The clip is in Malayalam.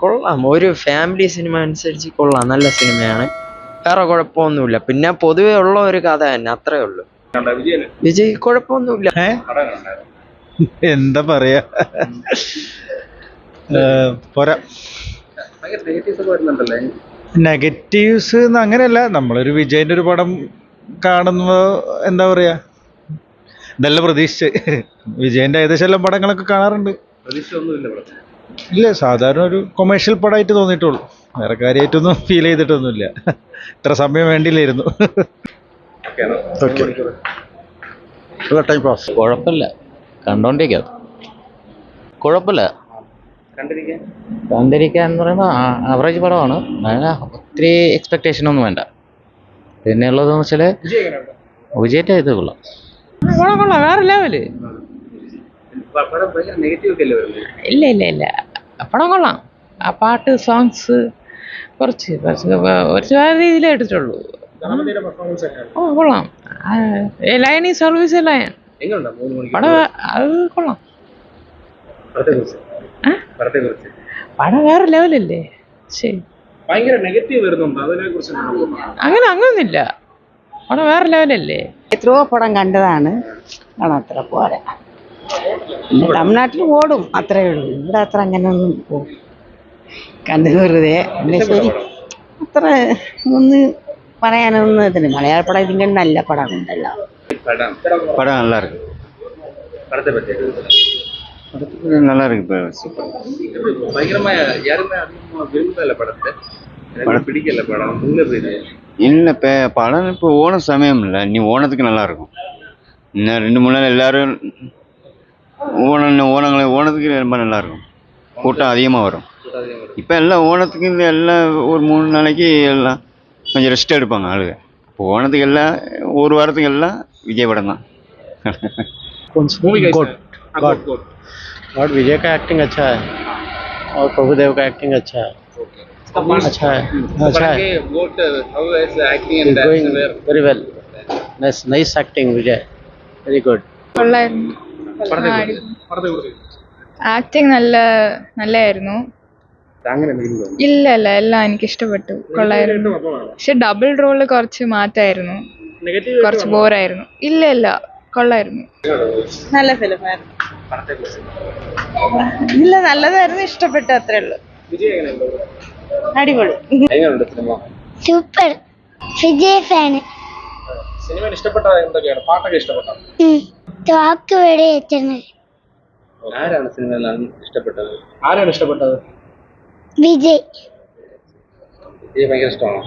കൊള്ളാം, ഒരു ഫാമിലി സിനിമ അനുസരിച്ച് കൊള്ളാം, നല്ല സിനിമയാണ്, വേറെ കുഴപ്പമൊന്നുമില്ല. പിന്നെ പൊതുവെ ഉള്ള ഒരു കഥ തന്നെ, അത്രേ ഉള്ളൂ. വിജയ് കുഴപ്പമൊന്നുമില്ല. എന്താ പറയാ, പോരാ. നെഗറ്റീവ്സ് അങ്ങനെയല്ല, നമ്മളൊരു വിജയന്റെ ഒരു പടം കാണുമ്പോ എന്താ പറയാ, നല്ല പ്രതീക്ഷിച്ച്. വിജയന്റെ ഏകദേശം എല്ലാ പടങ്ങളൊക്കെ കാണാറുണ്ട്. ഇല്ല, സാധാരണ ഒരു കൊമേഴ്ഷ്യൽ പടമായിട്ട് തോന്നിയിട്ടുള്ളൂ, വേറെ കാര്യമായിട്ടൊന്നും ഫീൽ ചെയ്തിട്ടൊന്നുമില്ല. ഇത്ര സമയം വേണ്ടിയില്ലായിരുന്നു. കുഴപ്പമില്ല, കണ്ടോണ്ടിരിക്കാം. കുഴപ്പമില്ല, കണ്ടിരിക്കാൻ എന്ന് പറയുമ്പോൾ ആവറേജ് പടമാണ്. അതിന് ഒത്തിരി എക്സ്പെക്ടേഷൻ ഒന്നും വേണ്ട. പിന്നെ ഉള്ളതെന്ന് വെച്ചാൽ വിജയന്റെ ഇത് കൊള്ളാം, കൊള്ളാം, വേറെ ലെവല്. ഇല്ല ഇല്ല ഇല്ല, പടം കൊള്ളാം. ആ പാട്ട്, സോങ്സ് കുറച്ച് വേറെ രീതിയിലേ എടുത്തിട്ടുള്ളൂ. ഓ കൊള്ളാം, ലൈനി സർവീസ് ലൈൻ പടം അത് കൊള്ളാം. പടം വേറെ ലെവലല്ലേ. ശരി, അങ്ങനൊന്നുമില്ല, പടം വേറെ ലെവലല്ലേ. എത്രയോ പടം കണ്ടതാണ്, അത്ര പോരാ. തമിഴ്നാട്ടിൽ ഓടും, അത്രേ ഉള്ളൂ. ഇവിടെ അത്ര അങ്ങനെയൊന്നും പോകും, കണ്ടത് വെറുതെ. പിന്നെ ശരി, അത്ര ഒന്ന് പറയാനൊന്നും ഇതിന്. മലയാള പടം ഇതിൻ്റെ നല്ല പടം ഉണ്ടല്ലോ. படம் நல்லா இருக்கு. நல்லா இருக்கு. இல்ல படம் இப்போ ஓணம் சமயம் இல்லை, நீ ஓணத்துக்கு நல்லா இருக்கும். இன்னும் 2-3 நாள் எல்லாரும் ஓணத்துக்கு ரொம்ப நல்லா இருக்கும், கூட்டம் அதிகமாக வரும். இப்போ எல்லாம் ஓணத்துக்கு எல்லாம் ஒரு 3 நாளைக்கு எல்லாம் கொஞ்சம் ரெஸ்ட் எடுப்பாங்க ஆளுங்க. இப்போ ஓணத்துக்கு எல்லாம் ஒரு வாரத்துக்கு எல்லாம் विजय पடம் தான். और विजय का एक्टिंग अच्छा है, और प्रभुदेव का एक्टिंग अच्छा है. अच्छा है, अच्छा है, वेरी वेल, नाइस एक्टिंग विजय, वेरी गुड. ആക്ടിങ് നല്ലായിരുന്നു. ഇല്ല ഇല്ല, എല്ലാം എനിക്ക് ഇഷ്ടപ്പെട്ടു, കൊള്ളായിരുന്നു. പക്ഷെ ഡബിൾ റോള് കുറച്ച് മാറ്റായിരുന്നു, കുറച്ച് ബോറായിരുന്നു. ഇല്ല ഇല്ല, കൊള്ളായിരുന്നു, നല്ല ഫിലിമായിരുന്നു. ഇല്ല, നല്ലതായിരുന്നു, ഇഷ്ടപ്പെട്ടു, അത്രേ ഉള്ളൂ. അടിപൊളി, സൂപ്പർ. വിജയ് ഫാൻ. തോക്ക് വെടി വെച്ചത്. ആരാണ് സിനിമ ഇഷ്ടപ്പെട്ടത്? വിജയ്. ഭയങ്കര ഇഷ്ടമാണോ?